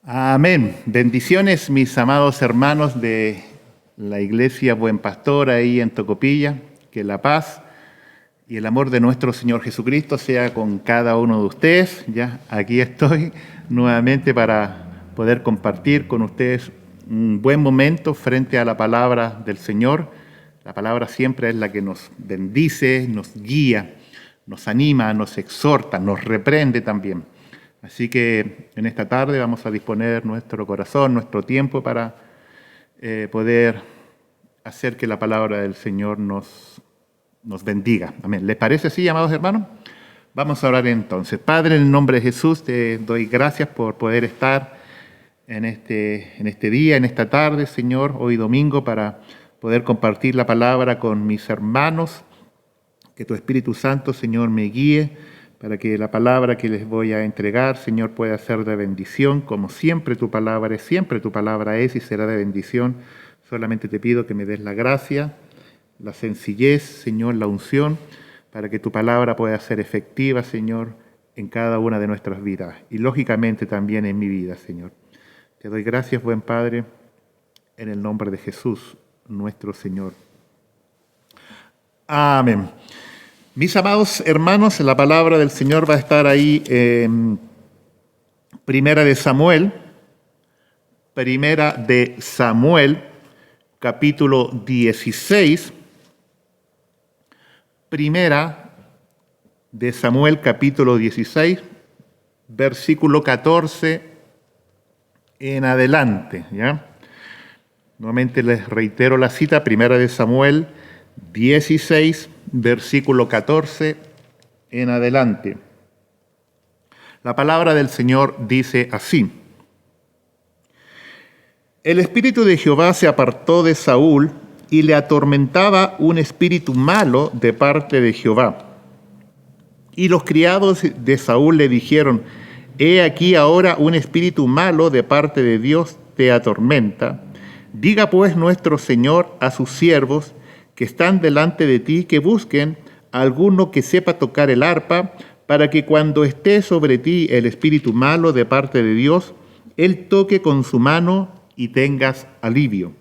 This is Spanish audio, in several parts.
Amén. Bendiciones, mis amados hermanos de la Iglesia Buen Pastor ahí en Tocopilla. Que la paz y el amor de nuestro Señor Jesucristo sea con cada uno de ustedes. Ya aquí estoy nuevamente para poder compartir con ustedes un buen momento frente a la palabra del Señor. La palabra siempre es la que nos bendice, nos guía, nos anima, nos exhorta, nos reprende también. Así que en esta tarde vamos a disponer nuestro corazón, nuestro tiempo para poder hacer que la palabra del Señor nos bendiga. Amén. ¿Les parece así, amados hermanos? Vamos a orar entonces. Padre, en el nombre de Jesús, te doy gracias por poder estar en este día, en esta tarde, Señor, hoy domingo, para poder compartir la palabra con mis hermanos. Que tu Espíritu Santo, Señor, me guíe para que la palabra que les voy a entregar, Señor, pueda ser de bendición, como siempre tu palabra es y será de bendición. Solamente te pido que me des la gracia, la sencillez, Señor, la unción, para que tu palabra pueda ser efectiva, Señor, en cada una de nuestras vidas y lógicamente también en mi vida, Señor. Te doy gracias, buen Padre, en el nombre de Jesús, nuestro Señor. Amén. Mis amados hermanos, la palabra del Señor va a estar ahí en Primera de Samuel, capítulo 16. Primera de Samuel, capítulo 16, versículo 14 en adelante, ¿ya? Nuevamente les reitero la cita, Primera de Samuel 16, versículo 14 en adelante. La palabra del Señor dice así: El espíritu de Jehová se apartó de Saúl y le atormentaba un espíritu malo de parte de Jehová. Y los criados de Saúl le dijeron: He aquí ahora un espíritu malo de parte de Dios te atormenta. Diga pues nuestro Señor a sus siervos que están delante de ti, que busquen a alguno que sepa tocar el arpa, para que cuando esté sobre ti el espíritu malo de parte de Dios, él toque con su mano y tengas alivio.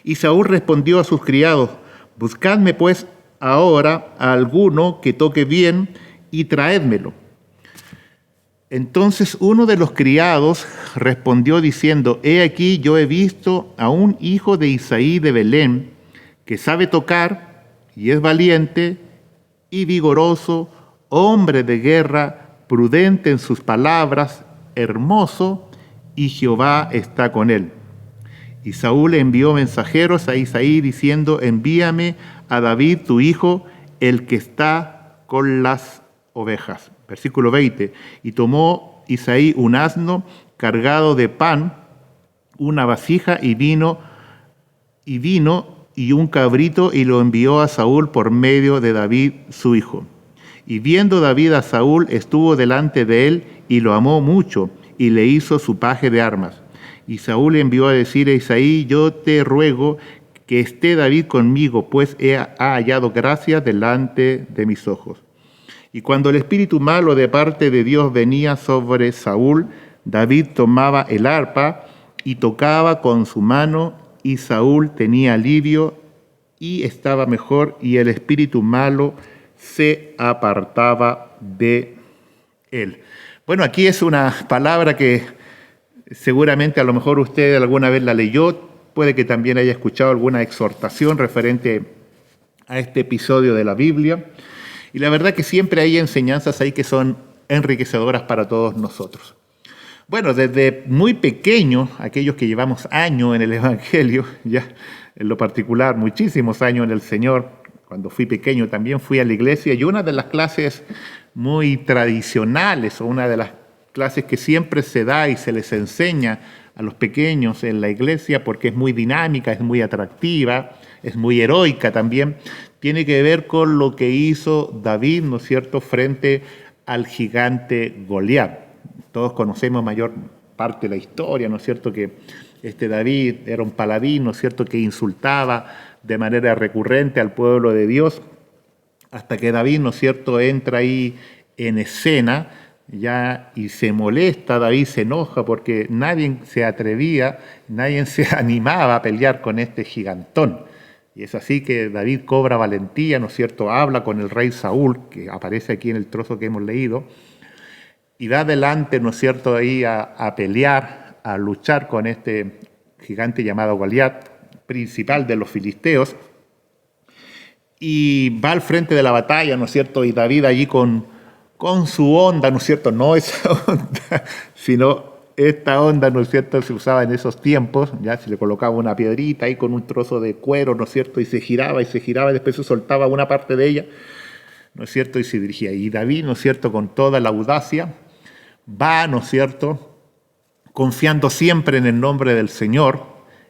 Y Saúl respondió a sus criados: Buscadme pues ahora a alguno que toque bien y traédmelo. Entonces uno de los criados respondió diciendo: He aquí yo he visto a un hijo de Isaí de Belén, que sabe tocar y es valiente y vigoroso, hombre de guerra, prudente en sus palabras, hermoso, y Jehová está con él. Y Saúl envió mensajeros a Isaí diciendo: Envíame a David tu hijo, el que está con las ovejas. Versículo 20. Y tomó Isaí un asno cargado de pan, una vasija y vino y un cabrito, y lo envió a Saúl por medio de David su hijo. Y viendo David a Saúl, estuvo delante de él y lo amó mucho, y le hizo su paje de armas. Y Saúl envió a decir a Isaí: Yo te ruego que esté David conmigo, pues ha hallado gracia delante de mis ojos. Y cuando el espíritu malo de parte de Dios venía sobre Saúl, David tomaba el arpa y tocaba con su mano, y Saúl tenía alivio y estaba mejor, y el espíritu malo se apartaba de él. Bueno, aquí es una palabra que seguramente a lo mejor usted alguna vez la leyó, puede que también haya escuchado alguna exhortación referente a este episodio de la Biblia, y la verdad que siempre hay enseñanzas ahí que son enriquecedoras para todos nosotros. Bueno, desde muy pequeño, aquellos que llevamos años en el Evangelio, ya en lo particular muchísimos años en el Señor, cuando fui pequeño también fui a la iglesia, y una de las clases muy tradicionales, o una de las clases que siempre se da y se les enseña a los pequeños en la iglesia, porque es muy dinámica, es muy atractiva, es muy heroica también, tiene que ver con lo que hizo David, ¿no es cierto?, frente al gigante Goliat. Todos conocemos mayor parte de la historia, ¿no es cierto?, que David era un paladín, ¿no es cierto?, que insultaba de manera recurrente al pueblo de Dios, hasta que David, ¿no es cierto?, entra ahí en escena ya, y se molesta, David se enoja porque nadie se atrevía, nadie se animaba a pelear con este gigantón. Y es así que David cobra valentía, ¿no es cierto? Habla con el rey Saúl, que aparece aquí en el trozo que hemos leído, y va adelante, ¿no es cierto?, ahí a pelear, a luchar con este gigante llamado Goliat, principal de los filisteos, y va al frente de la batalla, ¿no es cierto?, y David allí con su onda, ¿no es cierto?, no esa onda, sino esta onda, ¿no es cierto?, se usaba en esos tiempos, ya se le colocaba una piedrita ahí con un trozo de cuero, ¿no es cierto?, y se giraba, y después se soltaba una parte de ella, ¿no es cierto?, y se dirigía. Y David, ¿no es cierto?, con toda la audacia, va, ¿no es cierto?, confiando siempre en el nombre del Señor,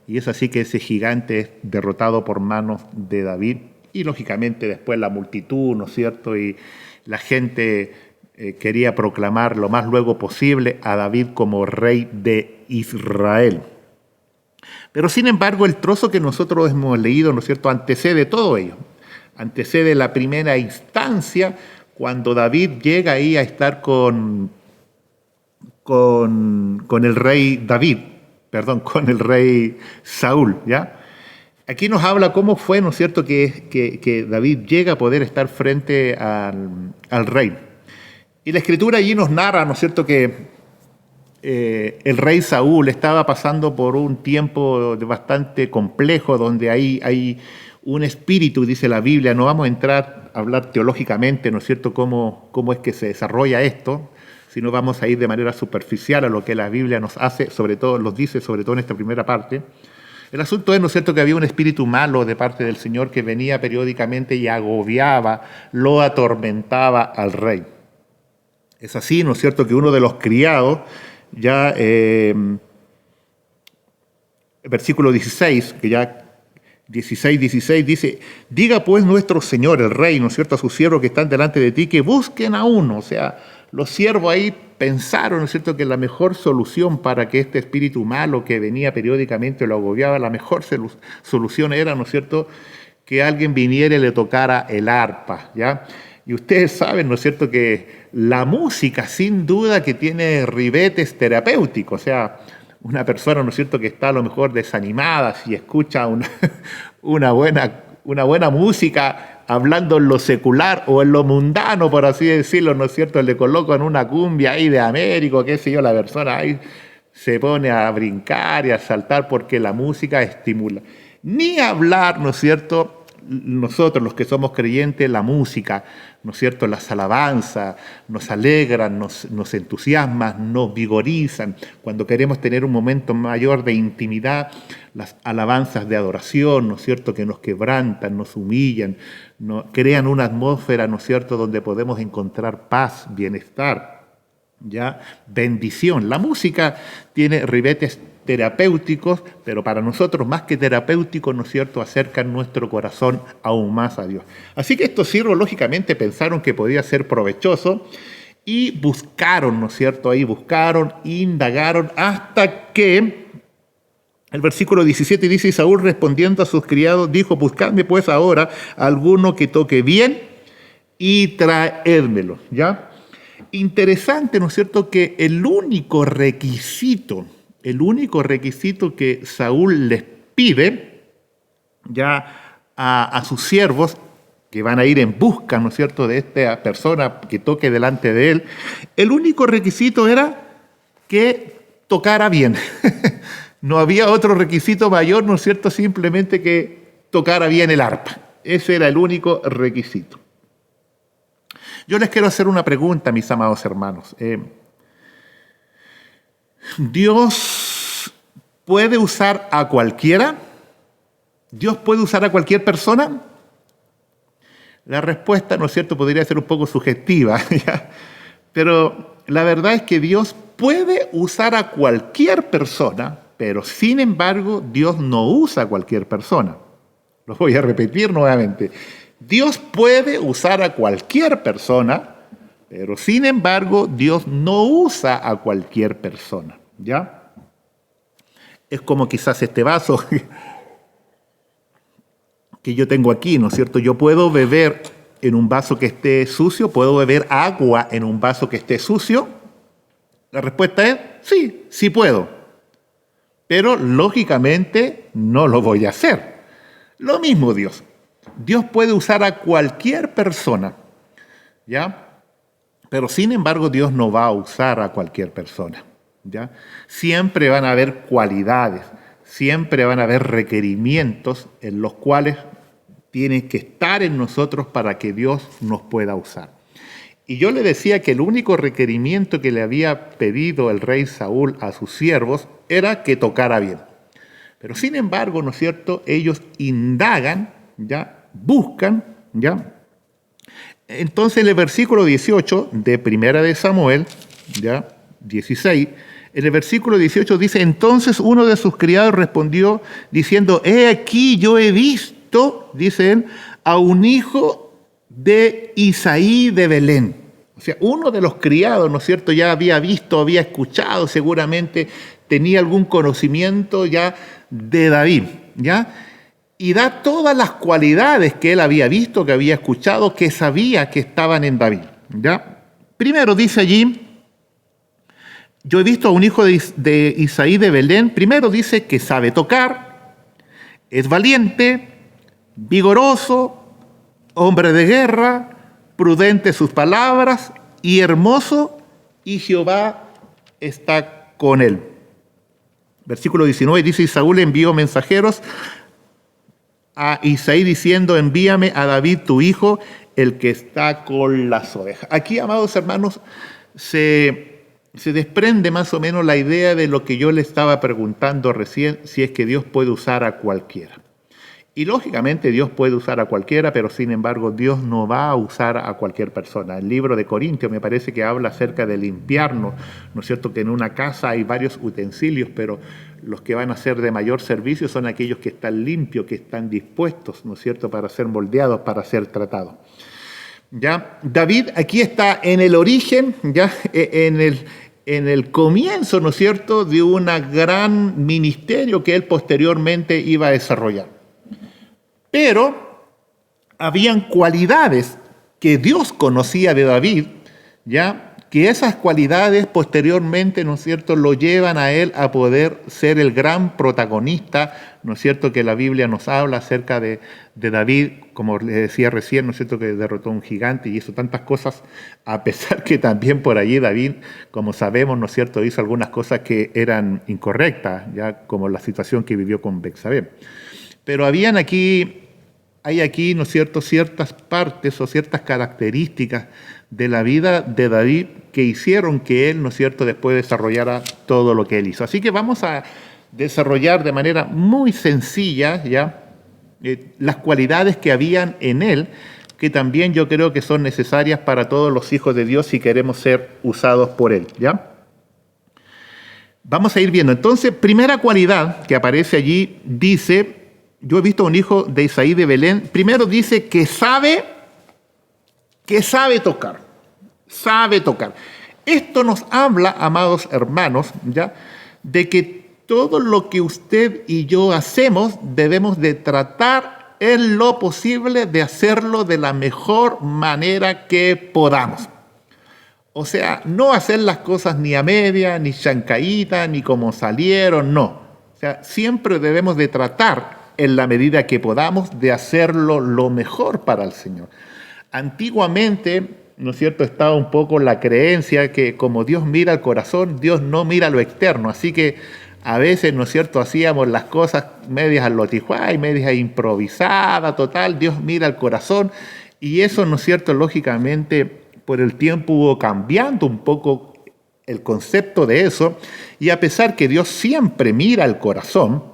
y es así que ese gigante es derrotado por manos de David, y lógicamente después la multitud, ¿no es cierto?, y la gente quería proclamar lo más luego posible a David como rey de Israel. Pero sin embargo, el trozo que nosotros hemos leído, ¿no es cierto?, antecede todo ello. Antecede la primera instancia cuando David llega ahí a estar con el rey David, perdón, con el rey Saúl, ¿ya? Aquí nos habla cómo fue, ¿no es cierto?, que David llega a poder estar frente al rey. Y la Escritura allí nos narra, ¿no es cierto?, que el rey Saúl estaba pasando por un tiempo bastante complejo, donde hay un espíritu, dice la Biblia. No vamos a entrar a hablar teológicamente, ¿no es cierto?, cómo es que se desarrolla esto, sino vamos a ir de manera superficial a lo que la Biblia nos hace, nos dice, sobre todo en esta primera parte. El asunto es, ¿no es cierto?, que había un espíritu malo de parte del Señor que venía periódicamente y agobiaba, lo atormentaba al rey. Es así, ¿no es cierto?, que uno de los criados, ya versículo 16, que ya 16 dice, diga pues nuestro Señor, el rey, ¿no es cierto?, a sus siervos que están delante de ti, que busquen a uno. O sea, los siervos ahí pensaron, ¿no es cierto?, que la mejor solución para que este espíritu malo que venía periódicamente lo agobiaba, la mejor solución era, ¿no es cierto?, que alguien viniera y le tocara el arpa, ¿ya? Y ustedes saben, ¿no es cierto?, que la música sin duda que tiene ribetes terapéuticos. O sea, una persona, ¿no es cierto?, que está a lo mejor desanimada, si escucha una buena música hablando en lo secular o en lo mundano, por así decirlo, ¿no es cierto?, le colocan una cumbia ahí de Américo, qué sé yo, la persona ahí se pone a brincar y a saltar porque la música estimula. Ni hablar, ¿no es cierto?, nosotros los que somos creyentes, la música, ¿no es cierto?, las alabanzas nos alegran, nos entusiasman, nos vigorizan. Cuando queremos tener un momento mayor de intimidad, las alabanzas de adoración, ¿no es cierto?, que nos quebrantan, nos humillan, crean una atmósfera, ¿no es cierto?, donde podemos encontrar paz, bienestar, ¿ya?, bendición. La música tiene ribetes terapéuticos, pero para nosotros más que terapéuticos, ¿no es cierto?, acercan nuestro corazón aún más a Dios. Así que estos siervos lógicamente pensaron que podía ser provechoso y buscaron, ¿no es cierto?, ahí buscaron, indagaron, hasta que el versículo 17 dice, y Saúl respondiendo a sus criados dijo, buscadme pues ahora alguno que toque bien y traédmelo, ¿ya? Interesante, ¿no es cierto?, que el único requisito que Saúl les pide ya a sus siervos, que van a ir en busca, ¿no es cierto?, de esta persona que toque delante de él, el único requisito era que tocara bien. No había otro requisito mayor, ¿no es cierto?, simplemente que tocara bien el arpa. Ese era el único requisito. Yo les quiero hacer una pregunta, mis amados hermanos. ¿Dios puede usar a cualquiera? ¿Dios puede usar a cualquier persona? La respuesta, ¿no es cierto?, podría ser un poco subjetiva, ¿ya? Pero la verdad es que Dios puede usar a cualquier persona, pero sin embargo Dios no usa a cualquier persona. Lo voy a repetir nuevamente. Dios puede usar a cualquier persona, pero sin embargo Dios no usa a cualquier persona, ¿ya? Es como quizás este vaso que yo tengo aquí, ¿no es cierto? Yo puedo beber en un vaso que esté sucio? ¿Puedo beber agua en un vaso que esté sucio? La respuesta es sí, sí puedo. Pero lógicamente no lo voy a hacer. Lo mismo Dios. Dios puede usar a cualquier persona, ¿ya? Pero sin embargo Dios no va a usar a cualquier persona, ¿ya? Siempre van a haber cualidades, siempre van a haber requerimientos en los cuales tienen que estar en nosotros para que Dios nos pueda usar. Y yo le decía que el único requerimiento que le había pedido el rey Saúl a sus siervos era que tocara bien. Pero sin embargo, ¿no es cierto?, ellos indagan, ¿ya?, buscan, ¿ya? Entonces en el versículo 18 de Primera de Samuel, ¿ya?, 16, en el versículo 18 dice: entonces uno de sus criados respondió diciendo: he aquí, yo he visto, dice él, a un hijo de Isaí de Belén. O sea, uno de los criados, ¿no es cierto?, ya había visto, había escuchado, seguramente tenía algún conocimiento ya de David, ¿ya? Y da todas las cualidades que él había visto, que había escuchado, que sabía que estaban en David, ¿ya? Primero dice allí: yo he visto a un hijo de Isaí de Belén. Primero dice que sabe tocar, es valiente, vigoroso, hombre de guerra, prudente sus palabras y hermoso, y Jehová está con él. Versículo 19 dice: y Saúl envió mensajeros a Isaí diciendo: envíame a David tu hijo, el que está con las ovejas. Aquí, amados hermanos, se desprende más o menos la idea de lo que yo le estaba preguntando recién, si es que Dios puede usar a cualquiera. Y lógicamente Dios puede usar a cualquiera, pero sin embargo Dios no va a usar a cualquier persona. El libro de Corintios me parece que habla acerca de limpiarnos, ¿no es cierto?, que en una casa hay varios utensilios, pero los que van a ser de mayor servicio son aquellos que están limpios, que están dispuestos, ¿no es cierto?, para ser moldeados, para ser tratados. ¿Ya? David aquí está en el origen, ya en el comienzo, ¿no es cierto?, de un gran ministerio que él posteriormente iba a desarrollar. Pero habían cualidades que Dios conocía de David, ¿ya?, que esas cualidades posteriormente, ¿no es cierto?, lo llevan a él a poder ser el gran protagonista, ¿no es cierto?, que la Biblia nos habla acerca de David, como le decía recién, ¿no es cierto?, que derrotó a un gigante y hizo tantas cosas, a pesar que también por allí David, como sabemos, ¿no es cierto?, hizo algunas cosas que eran incorrectas, ya como la situación que vivió con Betsabé. Pero hay aquí, ¿no es cierto?, ciertas partes o ciertas características de la vida de David que hicieron que él, ¿no es cierto?, después desarrollara todo lo que él hizo. Así que vamos a desarrollar de manera muy sencilla, ¿ya?, las cualidades que habían en él, que también yo creo que son necesarias para todos los hijos de Dios si queremos ser usados por él, ¿ya? Vamos a ir viendo. Entonces, primera cualidad que aparece allí dice: yo he visto a un hijo de Isaí de Belén. Primero dice que sabe tocar. Sabe tocar. Esto nos habla, amados hermanos, ¿ya?, de que todo lo que usted y yo hacemos debemos de tratar en lo posible de hacerlo de la mejor manera que podamos. O sea, no hacer las cosas ni a media, ni chancaíta, ni como salieron, no. O sea, siempre debemos de tratar en la medida que podamos de hacerlo lo mejor para el Señor. Antiguamente, ¿no es cierto?, estaba un poco la creencia que como Dios mira el corazón, Dios no mira lo externo. Así que a veces, ¿no es cierto?, hacíamos las cosas medias al lotijuay, medias improvisadas, total, Dios mira el corazón. Y eso, ¿no es cierto?, lógicamente por el tiempo hubo cambiando un poco el concepto de eso. Y a pesar que Dios siempre mira el corazón,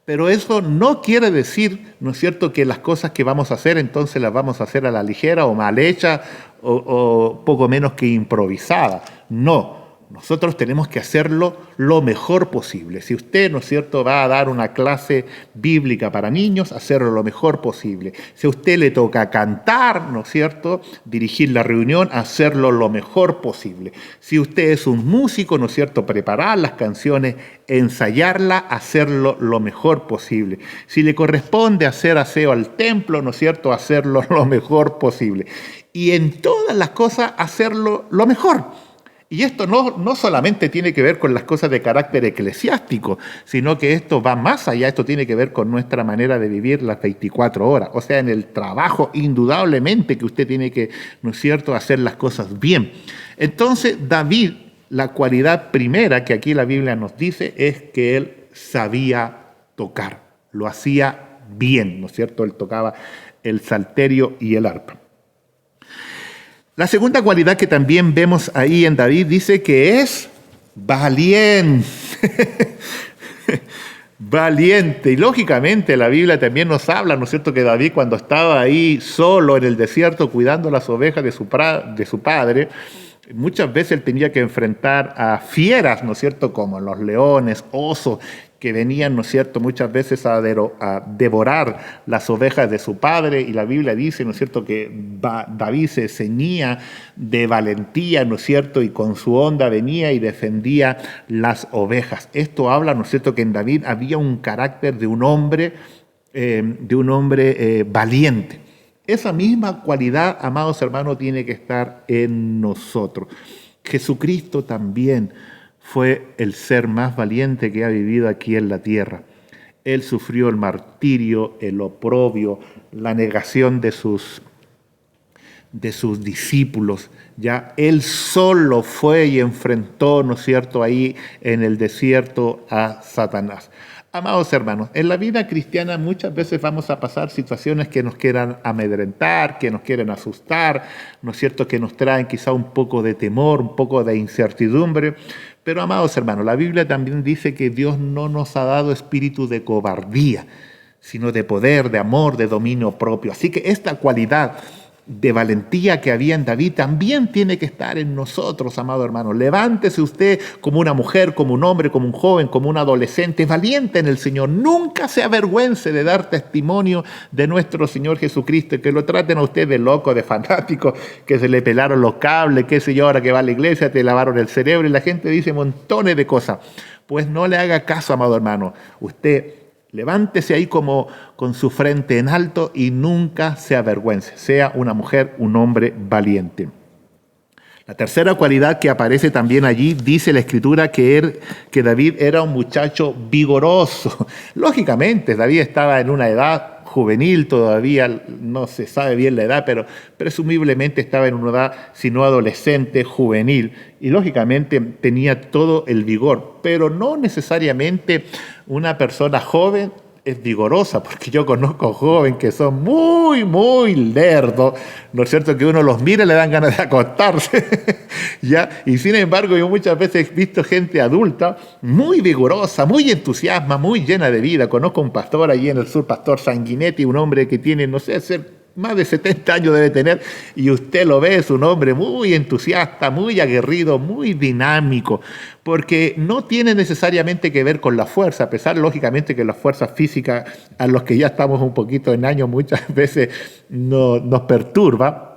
pero eso no quiere decir, ¿no es cierto?, que las cosas que vamos a hacer entonces las vamos a hacer a la ligera o mal hechas o poco menos que improvisadas. No, nosotros tenemos que hacerlo lo mejor posible. Si usted, ¿no es cierto?, va a dar una clase bíblica para niños, hacerlo lo mejor posible. Si a usted le toca cantar, ¿no es cierto?, dirigir la reunión, hacerlo lo mejor posible. Si usted es un músico, ¿no es cierto?, preparar las canciones, ensayarlas, hacerlo lo mejor posible. Si le corresponde hacer aseo al templo, ¿no es cierto?, hacerlo lo mejor posible. Y en todas las cosas, hacerlo lo mejor. Y esto no solamente tiene que ver con las cosas de carácter eclesiástico, sino que esto va más allá, esto tiene que ver con nuestra manera de vivir las 24 horas. O sea, en el trabajo, indudablemente que usted tiene que, ¿no es cierto?, hacer las cosas bien. Entonces, David, la cualidad primera que aquí la Biblia nos dice es que él sabía tocar, lo hacía bien, ¿no es cierto? Él tocaba el salterio y el arpa. La segunda cualidad que también vemos ahí en David dice que es valiente. Valiente. Y lógicamente la Biblia también nos habla, ¿no es cierto?, que David cuando estaba ahí solo en el desierto cuidando las ovejas de su padre, muchas veces él tenía que enfrentar a fieras, ¿no es cierto?, como los leones, osos, que venían, ¿no es cierto?, muchas veces a devorar las ovejas de su padre, y la Biblia dice, ¿no es cierto?, que David se ceñía de valentía, ¿no es cierto?, y con su onda venía y defendía las ovejas. Esto habla, ¿no es cierto?, que en David había un carácter de un hombre valiente. Esa misma cualidad, amados hermanos, tiene que estar en nosotros. Jesucristo también fue el ser más valiente que ha vivido aquí en la tierra. Él sufrió el martirio, el oprobio, la negación de sus discípulos. Ya él solo fue y enfrentó, ¿no es cierto?, ahí en el desierto a Satanás. Amados hermanos, en la vida cristiana muchas veces vamos a pasar situaciones que nos quieran amedrentar, que nos quieren asustar, ¿no es cierto?, que nos traen quizá un poco de temor, un poco de incertidumbre. Pero, amados hermanos, la Biblia también dice que Dios no nos ha dado espíritu de cobardía, sino de poder, de amor, de dominio propio. Así que esta cualidad de valentía que había en David también tiene que estar en nosotros, amado hermano. Levántese usted como una mujer, como un hombre, como un joven, como un adolescente, valiente en el Señor. Nunca se avergüence de dar testimonio de nuestro Señor Jesucristo, que lo traten a usted de loco, de fanático, que se le pelaron los cables, qué sé yo, ahora que va a la iglesia, te lavaron el cerebro, y la gente dice montones de cosas. Pues no le haga caso, amado hermano. Usted levántese ahí como con su frente en alto y nunca se avergüence. Sea una mujer, un hombre valiente. La tercera cualidad que aparece también allí, dice la Escritura que David era un muchacho vigoroso. Lógicamente, David estaba en una edad juvenil todavía, no se sabe bien la edad, pero presumiblemente estaba en una edad, si no adolescente, juvenil, y lógicamente tenía todo el vigor, pero no necesariamente una persona joven es vigorosa, porque yo conozco jóvenes que son muy, muy lerdos, ¿no es cierto?, que uno los mira y le dan ganas de acostarse, ¿ya? Y sin embargo, yo muchas veces he visto gente adulta muy vigorosa, muy entusiasma, muy llena de vida. Conozco un pastor allí en el sur, pastor Sanguinetti, un hombre que tiene, no sé, más de 70 años debe tener, y usted lo ve, es un hombre muy entusiasta, muy aguerrido, muy dinámico, porque no tiene necesariamente que ver con la fuerza, a pesar lógicamente que las fuerzas físicas a los que ya estamos un poquito en años muchas veces nos perturba.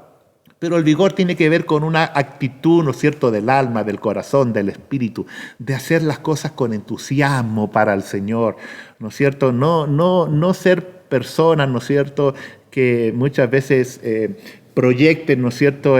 Pero el vigor tiene que ver con una actitud, ¿no es cierto?, del alma, del corazón, del espíritu, de hacer las cosas con entusiasmo para el Señor, ¿no es cierto? No ser personas, ¿no es cierto?, que muchas veces proyecten, ¿no es cierto?,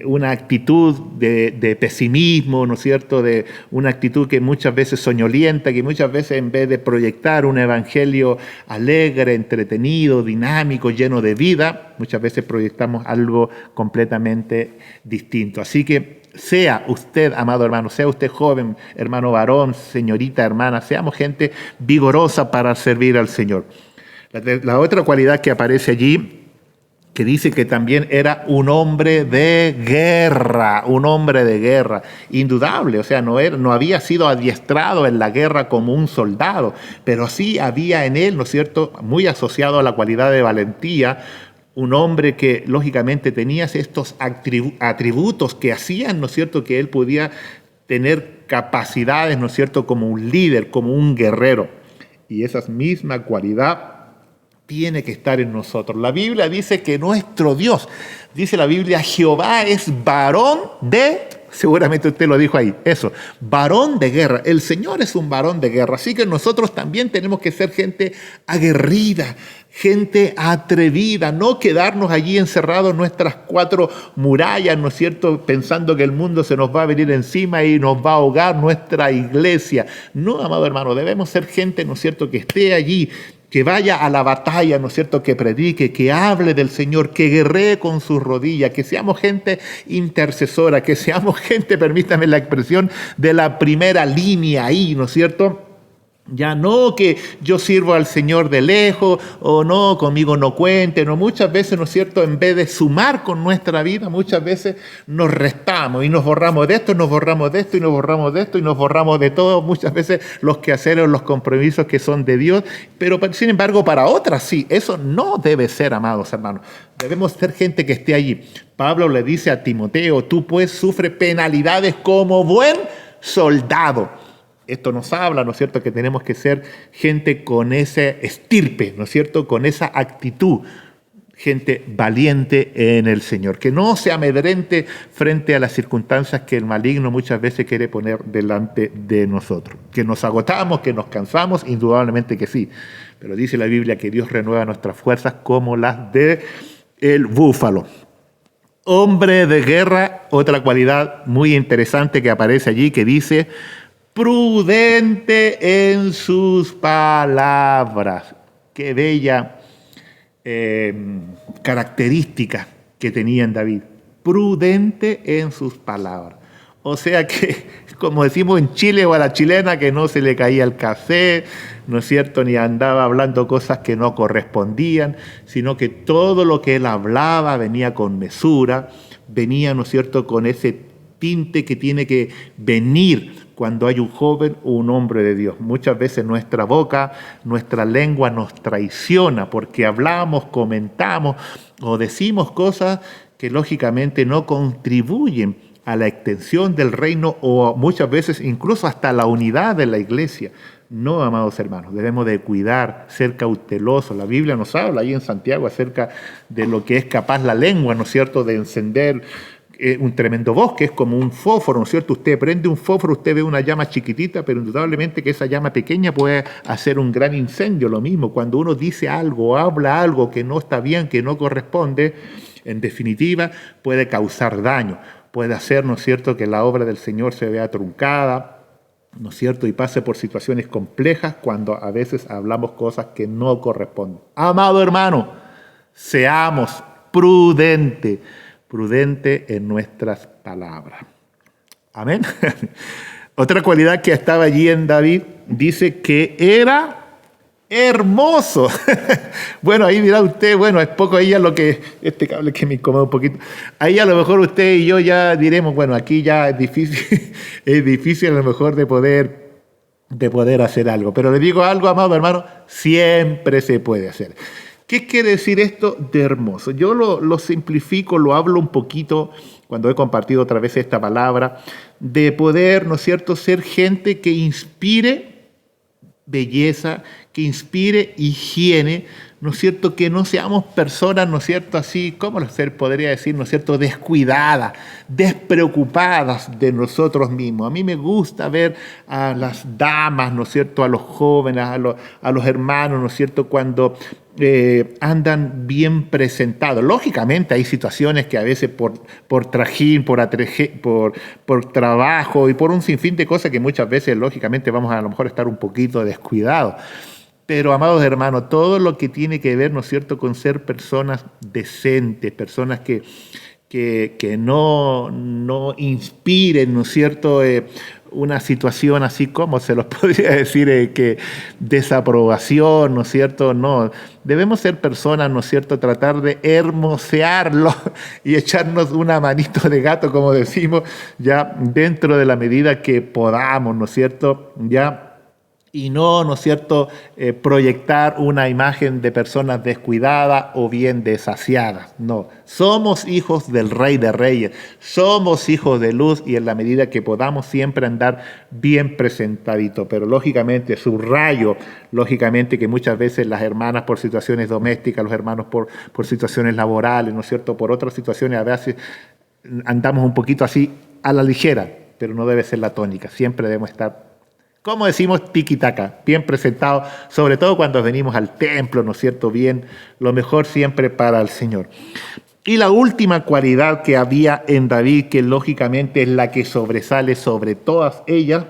una actitud de pesimismo, ¿no es cierto?, de una actitud que muchas veces soñolienta, que muchas veces en vez de proyectar un evangelio alegre, entretenido, dinámico, lleno de vida, muchas veces proyectamos algo completamente distinto. Así que sea usted, amado hermano, sea usted joven, hermano varón, señorita, hermana, seamos gente vigorosa para servir al Señor. La otra cualidad que aparece allí, que dice que también era un hombre de guerra, indudable, o sea, no había sido adiestrado en la guerra como un soldado, pero sí había en él, ¿no es cierto?, muy asociado a la cualidad de valentía, un hombre que lógicamente tenía estos atributos que hacían, ¿no es cierto?, que él podía tener capacidades, ¿no es cierto?, como un líder, como un guerrero. Y esa misma cualidad tiene que estar en nosotros. La Biblia dice que nuestro Dios, dice la Biblia, Jehová es varón de, seguramente usted lo dijo ahí, eso, varón de guerra. El Señor es un varón de guerra. Así que nosotros también tenemos que ser gente aguerrida, gente atrevida, no quedarnos allí encerrados en nuestras 4 murallas, ¿no es cierto?, pensando que el mundo se nos va a venir encima y nos va a ahogar nuestra iglesia. No, amado hermano, debemos ser gente, ¿no es cierto?, que esté allí, que vaya a la batalla, ¿no es cierto?, que predique, que hable del Señor, que guerree con sus rodillas, que seamos gente intercesora, que seamos gente, permítame la expresión, de la primera línea ahí, ¿no es cierto?, ya no que yo sirvo al Señor de lejos, o no, conmigo no cuente, no, muchas veces, ¿no es cierto?, en vez de sumar con nuestra vida, muchas veces nos restamos y nos borramos de esto, nos borramos de esto y nos borramos de esto y nos borramos de todo, muchas veces los quehaceres, los compromisos que son de Dios, pero sin embargo para otras sí, eso no debe ser, amados hermanos, debemos ser gente que esté allí. Pablo le dice a Timoteo, tú pues sufre penalidades como buen soldado. Esto nos habla, ¿no es cierto?, que tenemos que ser gente con ese estirpe, ¿no es cierto?, con esa actitud, gente valiente en el Señor, que no se amedrente frente a las circunstancias que el maligno muchas veces quiere poner delante de nosotros. Que nos agotamos, que nos cansamos, indudablemente que sí, pero dice la Biblia que Dios renueva nuestras fuerzas como las de el búfalo. Hombre de guerra, otra cualidad muy interesante que aparece allí, que dice prudente en sus palabras. Qué bella característica que tenía en David. Prudente en sus palabras. O sea que, como decimos en Chile o a la chilena, que no se le caía el café, ¿no es cierto?, ni andaba hablando cosas que no correspondían, sino que todo lo que él hablaba venía con mesura, venía, ¿no es cierto?, con ese tinte que tiene que venir cuando hay un joven o un hombre de Dios. Muchas veces nuestra boca, nuestra lengua nos traiciona porque hablamos, comentamos o decimos cosas que lógicamente no contribuyen a la extensión del reino o muchas veces incluso hasta la unidad de la iglesia. No, amados hermanos, debemos de cuidar, ser cautelosos. La Biblia nos habla ahí en Santiago acerca de lo que es capaz la lengua, ¿no es cierto?, de encender un tremendo bosque, es como un fósforo, ¿no es cierto? Usted prende un fósforo, usted ve una llama chiquitita, pero indudablemente que esa llama pequeña puede hacer un gran incendio. Lo mismo, cuando uno dice algo, habla algo que no está bien, que no corresponde, en definitiva puede causar daño, puede hacer, ¿no es cierto?, que la obra del Señor se vea truncada, ¿no es cierto?, y pase por situaciones complejas cuando a veces hablamos cosas que no corresponden. Amado hermano, seamos prudentes en nuestras palabras. Amén. Otra cualidad que estaba allí en David, dice que era hermoso. Bueno, ahí dirá usted, bueno, es poco ahí a lo que, este cable que me incomoda un poquito, ahí a lo mejor usted y yo ya diremos, bueno, aquí ya es difícil, es difícil a lo mejor de poder hacer algo. Pero le digo algo, amado hermano, siempre se puede hacer. ¿Qué quiere decir esto de hermoso? Yo lo simplifico, lo hablo un poquito cuando he compartido otra vez esta palabra, de poder, ¿no es cierto?, ser gente que inspire belleza, que inspire higiene, ¿no es cierto?, que no seamos personas, ¿no es cierto?, así, ¿cómo podría decir?, ¿no es cierto?, descuidadas, despreocupadas de nosotros mismos. A mí me gusta ver a las damas, ¿no es cierto?, a los jóvenes, a los hermanos, ¿no es cierto?, cuando andan bien presentados. Lógicamente hay situaciones que a veces por trajín, por trabajo y por un sinfín de cosas que muchas veces lógicamente vamos a lo mejor estar un poquito descuidados. Pero, amados hermanos, todo lo que tiene que ver, ¿no es cierto?, con ser personas decentes, personas que no inspiren, ¿no es cierto?, una situación así como se los podría decir, que desaprobación, ¿no es cierto? No, debemos ser personas, ¿no es cierto?, tratar de hermosearlo y echarnos una manito de gato, como decimos, ya dentro de la medida que podamos, ¿no es cierto?, ya y no, ¿no es cierto?, proyectar una imagen de personas descuidadas o bien desasiadas. No, somos hijos del Rey de Reyes, somos hijos de luz y en la medida que podamos siempre andar bien presentadito. Pero lógicamente, subrayo, lógicamente que muchas veces las hermanas por situaciones domésticas, los hermanos por situaciones laborales, ¿no es cierto?, por otras situaciones a veces andamos un poquito así a la ligera, pero no debe ser la tónica, siempre debemos estar, como decimos, tiquitaca, bien presentado, sobre todo cuando venimos al templo, ¿no es cierto? Bien, lo mejor siempre para el Señor. Y la última cualidad que había en David, que lógicamente es la que sobresale sobre todas ellas,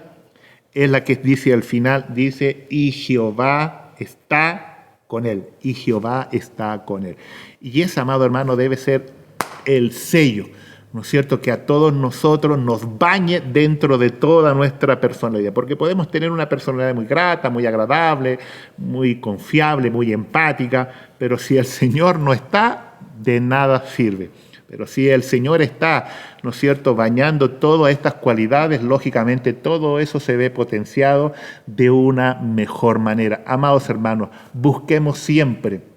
es la que dice al final, dice, y Jehová está con él, y Jehová está con él. Y ese, amado hermano, debe ser el sello, ¿no es cierto?, que a todos nosotros nos bañe dentro de toda nuestra personalidad, porque podemos tener una personalidad muy grata, muy agradable, muy confiable, muy empática, pero si el Señor no está, de nada sirve. Pero si el Señor está, ¿no es cierto?, bañando todas estas cualidades, lógicamente todo eso se ve potenciado de una mejor manera. Amados hermanos, busquemos siempre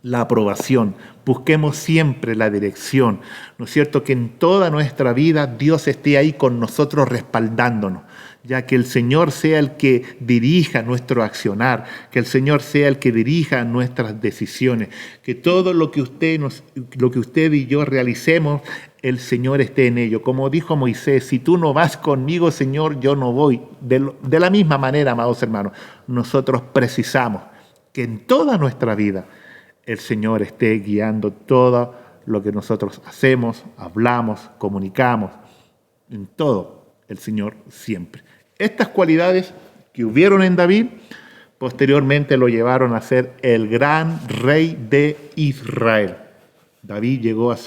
la aprobación, busquemos siempre la dirección, ¿no es cierto?, que en toda nuestra vida Dios esté ahí con nosotros respaldándonos, ya que el Señor sea el que dirija nuestro accionar, que el Señor sea el que dirija nuestras decisiones, que todo lo que usted y yo realicemos, el Señor esté en ello. Como dijo Moisés, si tú no vas conmigo, Señor, yo no voy. De la misma manera, amados hermanos, nosotros precisamos que en toda nuestra vida el Señor esté guiando todo lo que nosotros hacemos, hablamos, comunicamos, en todo el Señor siempre. Estas cualidades que hubieron en David, posteriormente lo llevaron a ser el gran rey de Israel. David llegó a ser